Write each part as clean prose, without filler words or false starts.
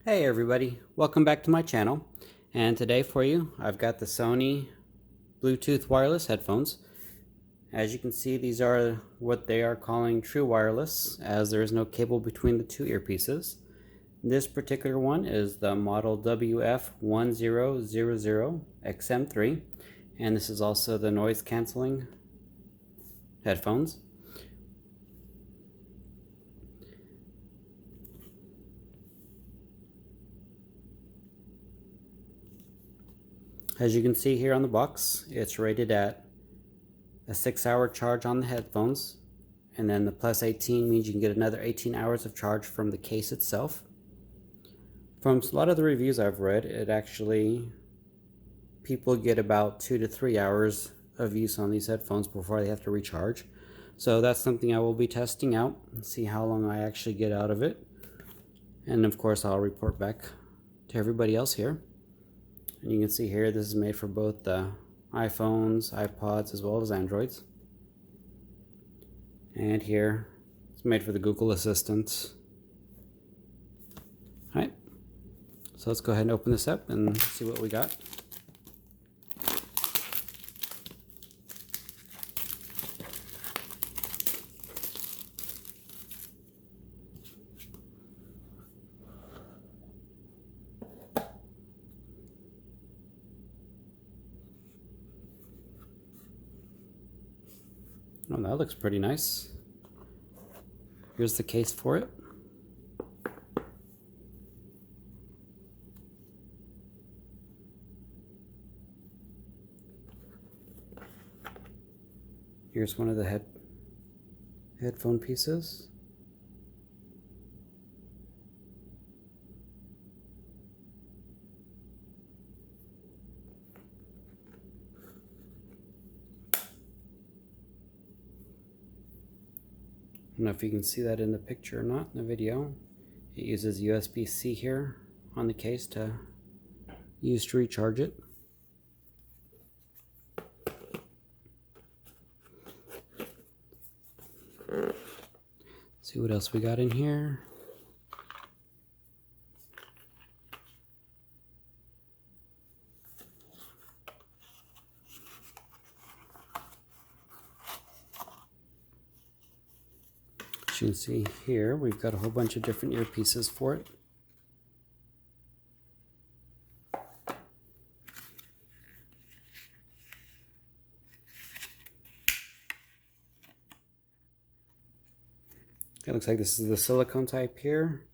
Hey everybody, welcome back to my channel. And today for you, I've got the Sony Bluetooth wireless headphones. As you can see, these are what they are calling true wireless, as there is no cable between the two earpieces. This particular one is the model WF-1000XM3, and this is also the noise canceling headphones. As you can see here on the box, it's rated at a 6-hour charge on the headphones, and then the plus 18 means you can get another 18 hours of charge from the case itself. From a lot of the reviews I've read, people get about 2 to 3 hours of use on these headphones before they have to recharge. So that's something I will be testing out and see how long I actually get out of it. And of course I'll report back to everybody else here. And you can see here, this is made for both the iPhones, iPods, as well as Androids. And here, it's made for the Google Assistant. Alright, so let's go ahead and open this up and see what we got. Oh, that looks pretty nice. Here's the case for it. Here's one of the headphone pieces. I don't know if you can see that in the picture or not in the video. It uses USB-C here on the case to use to recharge it. See what else we got in here. As you can see here, we've got a whole bunch of different earpieces for it. It looks like this is the silicone type here.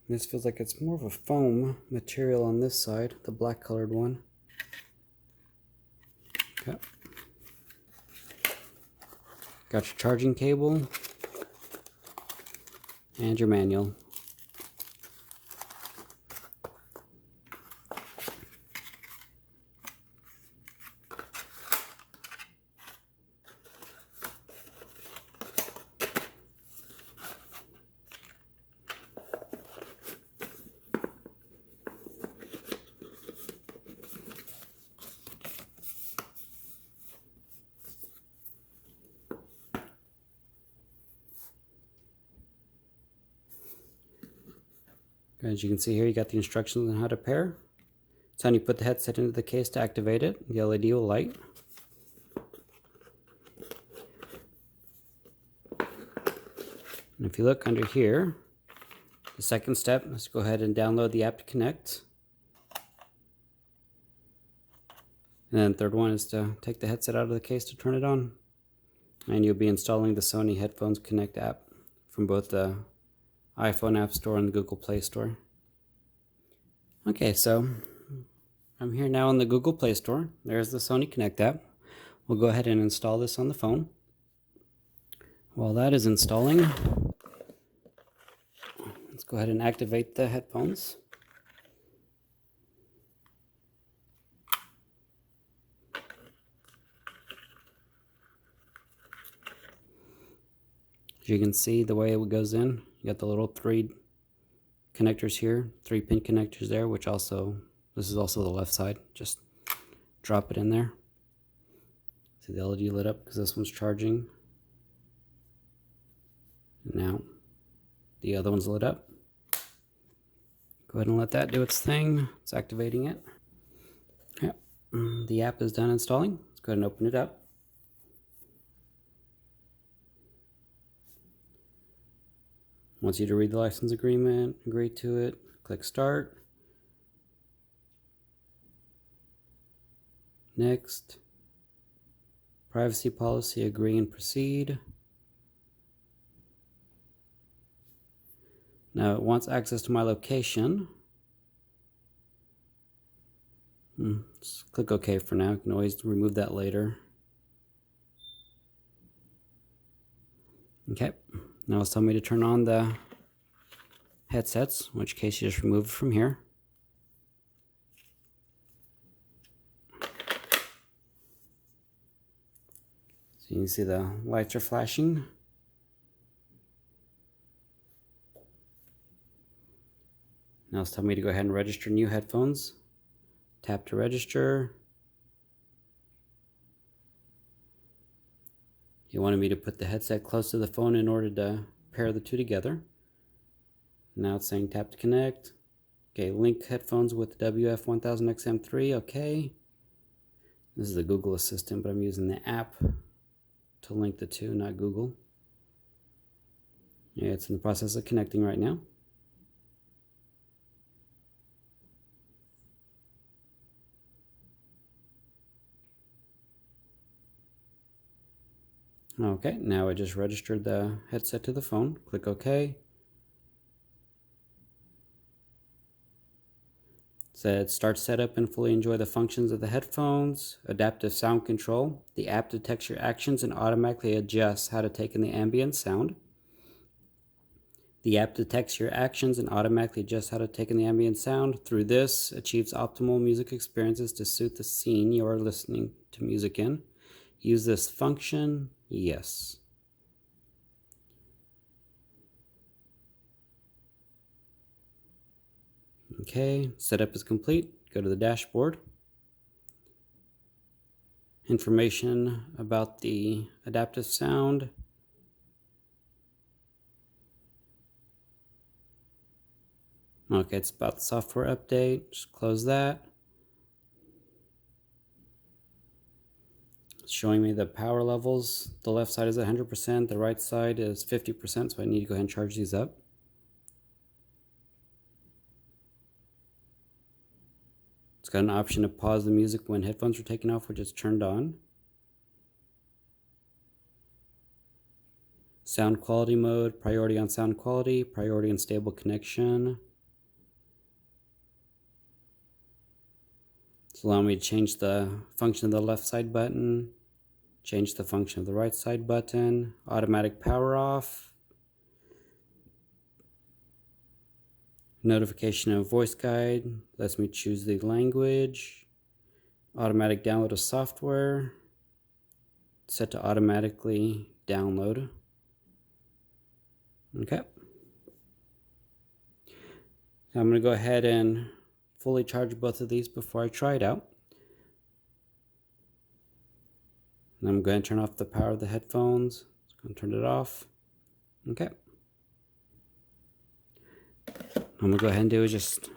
This feels like it's more of a foam material on this side, the black colored one. Okay. Got your charging cable and your manual. As you can see here, you got the instructions on how to pair. It's how you put the headset into the case to activate it. The LED will light. And if you look under here, the second step is to go ahead and download the app to connect. And then the third one is to take the headset out of the case to turn it on. And you'll be installing the Sony Headphones Connect app from both the iPhone App Store and the Google Play Store. Okay, so I'm here now in the Google Play Store. There's the Sony Connect app. We'll go ahead and install this on the phone. While that is installing, let's go ahead and activate the headphones. As you can see, the way it goes in, you got the little 3 connectors here, 3-pin connectors there, which also, this is also the left side. Just drop it in there. See the LED lit up because this one's charging. Now the other one's lit up. Go ahead and let that do its thing. It's activating it. Okay. The app is done installing. Let's go ahead and open it up. Wants you to read the license agreement, agree to it, click start. Next. Privacy policy, agree and proceed. Now it wants access to my location. Let's click OK for now. You can always remove that later. Okay, now it's telling me to turn on the headsets, in which case you just remove it from here. So you can see the lights are flashing. Now it's telling me to go ahead and register new headphones. Tap to register. He wanted me to put the headset close to the phone in order to pair the two together. Now it's saying tap to connect. Okay, link headphones with WF-1000XM3. Okay. This is the Google Assistant, but I'm using the app to link the two, not Google. Yeah, it's in the process of connecting right now. Okay, now I just registered the headset to the phone. Click OK. Said start setup and fully enjoy the functions of the headphones. Adaptive sound control. The app detects your actions and automatically adjusts how to take in the ambient sound. The app detects your actions and automatically adjusts how to take in the ambient sound. Through this, achieves optimal music experiences to suit the scene you are listening to music in. Use this function. Yes. Okay, setup is complete. Go to the dashboard. Information about the adaptive sound. Okay, it's about the software update. Just close that. It's showing me the power levels. The left side is 100%, the right side is 50%, so I need to go ahead and charge these up. It's got an option to pause the music when headphones are taken off, which is turned on. Sound quality mode, priority on sound quality, priority on stable connection. It's allowing me to change the function of the left side button, change the function of the right side button, automatic power off, notification of voice guide, lets me choose the language, automatic download of software, set to automatically download. Okay. I'm going to go ahead and fully charge both of these before I try it out. And I'm going to turn off the power of the headphones. Just going to turn it off. Okay. I'm going to go ahead and do is just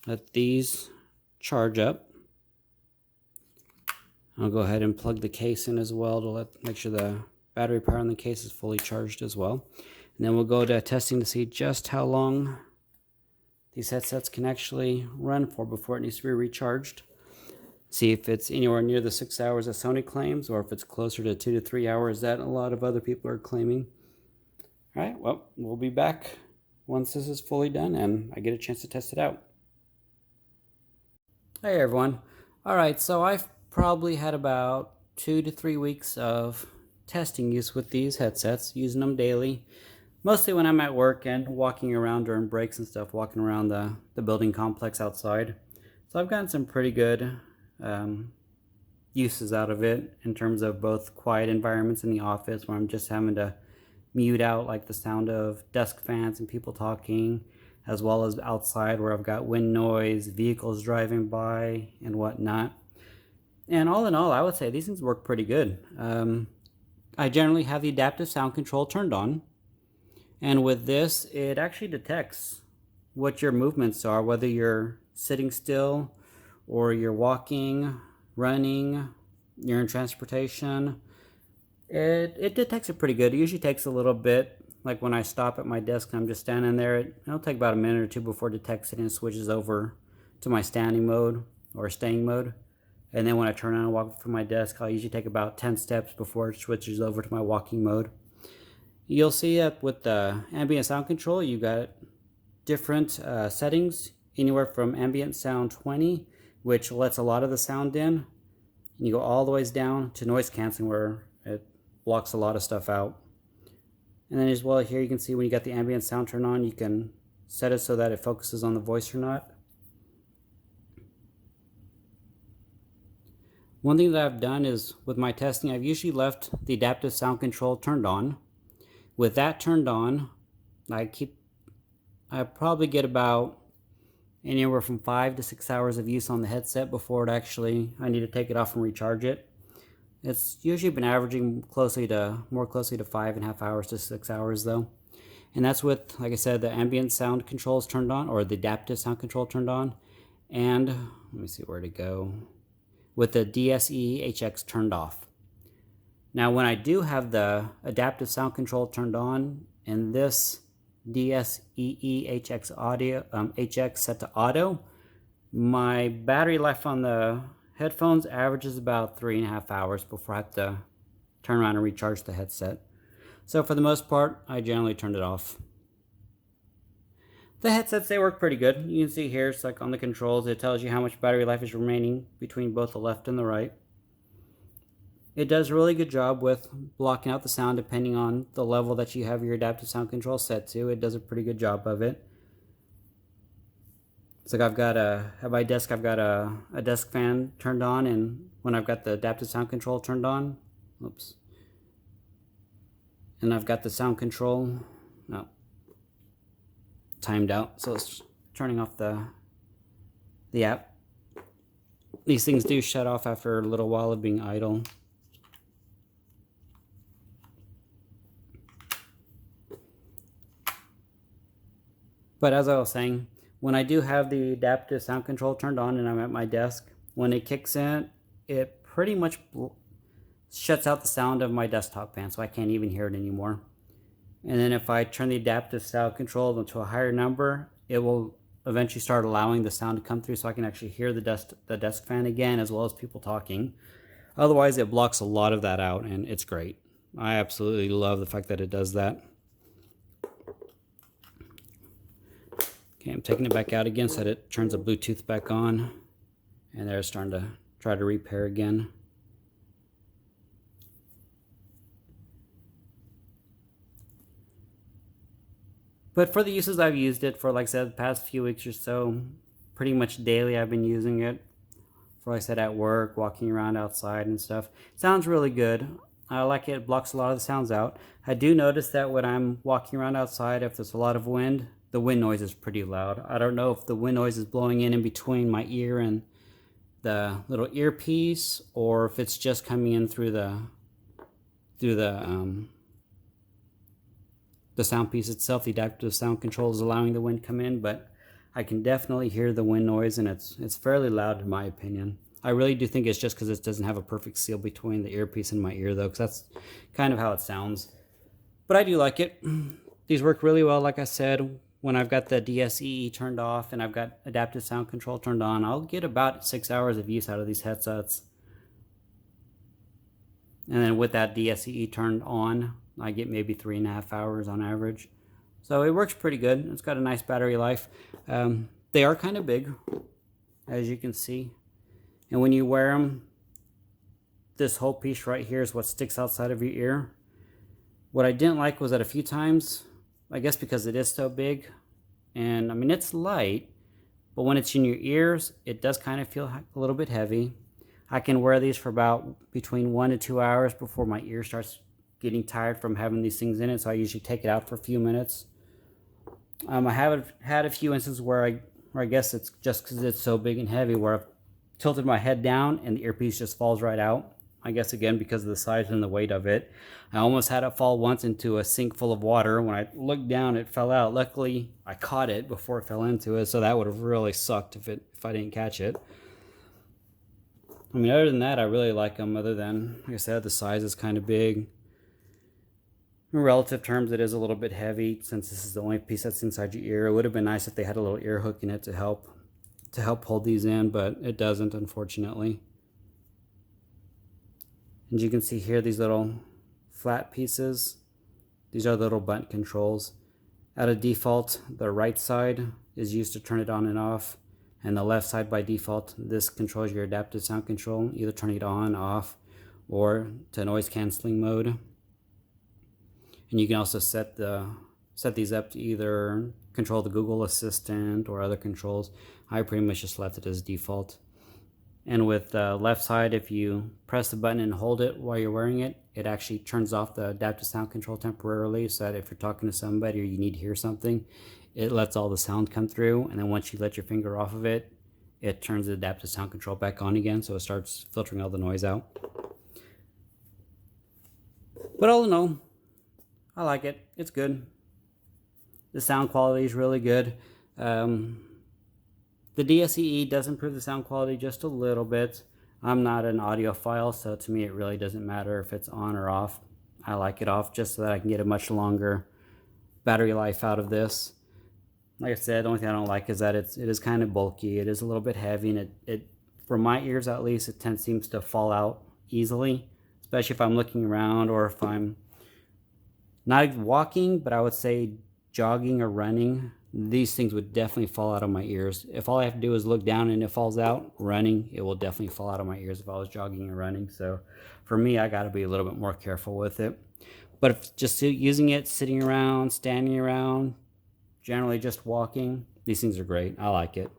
let these charge up. I'll go ahead and plug the case in as well to make sure the battery power in the case is fully charged as well. And then we'll go to testing to see just how long these headsets can actually run for before it needs to be recharged. See if it's anywhere near the 6 hours that Sony claims, or if it's closer to 2 to 3 hours that a lot of other people are claiming. All right, well, we'll be back once this is fully done and I get a chance to test it out. Hey everyone. All right, so I've probably had about 2 to 3 weeks of testing use with these headsets, using them daily. Mostly when I'm at work and walking around during breaks and stuff, walking around the building complex outside. So I've gotten some pretty good uses out of it in terms of both quiet environments in the office where I'm just having to mute out like the sound of desk fans and people talking, as well as outside where I've got wind noise, vehicles driving by and whatnot. And all in all, I would say these things work pretty good. I generally have the adaptive sound control turned on. And with this, it actually detects what your movements are, whether you're sitting still or you're walking, running, you're in transportation. It detects it pretty good. It usually takes a little bit. Like when I stop at my desk and I'm just standing there, it'll take about a minute or two before it detects it and switches over to my standing mode or staying mode. And then when I turn around and walk from my desk, I'll usually take about 10 steps before it switches over to my walking mode. You'll see that with the ambient sound control, you got different settings, anywhere from ambient sound 20, which lets a lot of the sound in, and you go all the ways down to noise canceling, where it blocks a lot of stuff out. And then as well, here you can see when you got the ambient sound turned on, you can set it so that it focuses on the voice or not. One thing that I've done is, with my testing, I've usually left the adaptive sound control turned on. With that turned on, I probably get about anywhere from 5 to 6 hours of use on the headset before I need to take it off and recharge it. It's usually been averaging more closely to 5.5 hours to 6 hours though. And that's with, like I said, the ambient sound controls turned on, or the adaptive sound control turned on. And let me see where to go. With the DSE-HX turned off. Now when I do have the adaptive sound control turned on and this DSE-HX audio HX set to auto, my battery life on the headphones averages about 3.5 hours before I have to turn around and recharge the headset. So for the most part, I generally turned it off. The headsets, they work pretty good. You can see here, it's like on the controls, it tells you how much battery life is remaining between both the left and the right. It does a really good job with blocking out the sound depending on the level that you have your adaptive sound control set to. It does a pretty good job of it. It's like at my desk, I've got a desk fan turned on, and when I've got the adaptive sound control turned on, and I've got the sound control, timed out, so it's turning off the app. These things do shut off after a little while of being idle. But as I was saying, when I do have the adaptive sound control turned on and I'm at my desk, when it kicks in, it pretty much shuts out the sound of my desktop fan, so I can't even hear it anymore. And then if I turn the adaptive sound control to a higher number, it will eventually start allowing the sound to come through, so I can actually hear the desk fan again, as well as people talking. Otherwise, it blocks a lot of that out, and it's great. I absolutely love the fact that it does that. Okay, I'm taking it back out again so that it turns the Bluetooth back on. And they're starting to try to repair again. But for the uses I've used it for, like I said, the past few weeks or so, pretty much daily I've been using it. For, like I said, at work, walking around outside and stuff. It sounds really good. I like it. It blocks a lot of the sounds out. I do notice that when I'm walking around outside, if there's a lot of wind, the wind noise is pretty loud. I don't know if the wind noise is blowing in between my ear and the little earpiece, or if it's just coming in through the sound piece itself. The adaptive sound control is allowing the wind to come in, but I can definitely hear the wind noise, and it's fairly loud in my opinion. I really do think it's just because it doesn't have a perfect seal between the earpiece and my ear though, because that's kind of how it sounds. But I do like it. These work really well, like I said. When I've got the DSE turned off and I've got adaptive sound control turned on, I'll get about 6 hours of use out of these headsets. And then with that DSE turned on, I get maybe 3.5 hours on average. So it works pretty good. It's got a nice battery life. They are kind of big, as you can see. And when you wear them, this whole piece right here is what sticks outside of your ear. What I didn't like was that a few times, I guess because it is so big, and I mean it's light, but when it's in your ears, it does kind of feel a little bit heavy. I can wear these for about between 1 to 2 hours before my ear starts getting tired from having these things in it, so I usually take it out for a few minutes. I have had a few instances where I guess it's just because it's so big and heavy, where I've tilted my head down and the earpiece just falls right out. I guess again because of the size and the weight of it. I almost had it fall once into a sink full of water. When I looked down, it fell out. Luckily, I caught it before it fell into it, so that would have really sucked if I didn't catch it. I mean, other than that, I really like them. Other than, like I said, the size is kind of big. In relative terms, it is a little bit heavy since this is the only piece that's inside your ear. It would have been nice if they had a little ear hook in it to help hold these in, but it doesn't, unfortunately. And you can see here these little flat pieces. These are the little button controls. Out of default, the right side is used to turn it on and off, and the left side by default, this controls your adaptive sound control, either turning it on, off, or to noise canceling mode. And you can also set these up to either control the Google Assistant or other controls. I pretty much just left it as default. And with the left side, if you press the button and hold it while you're wearing it, it actually turns off the adaptive sound control temporarily, so that if you're talking to somebody or you need to hear something, it lets all the sound come through. And then once you let your finger off of it, it turns the adaptive sound control back on again, so it starts filtering all the noise out. But all in all, I like it. It's good. The sound quality is really good. The DSEE does improve the sound quality just a little bit. I'm not an audiophile, so to me it really doesn't matter if it's on or off. I like it off just so that I can get a much longer battery life out of this. Like I said, the only thing I don't like is that it is kind of bulky. It is a little bit heavy, and it for my ears at least, it seems to fall out easily, especially if I'm looking around or if I'm not walking, but I would say jogging or running. These things would definitely fall out of my ears. If all I have to do is look down and it falls out, running, it will definitely fall out of my ears if I was jogging or running. So for me, I got to be a little bit more careful with it. But if just using it, sitting around, standing around, generally just walking, these things are great. I like it.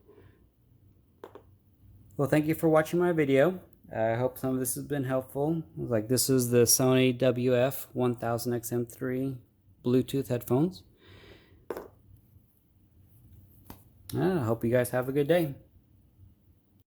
Well, thank you for watching my video. I hope some of this has been helpful. Like, this is the Sony WF-1000XM3 Bluetooth headphones. I hope you guys have a good day.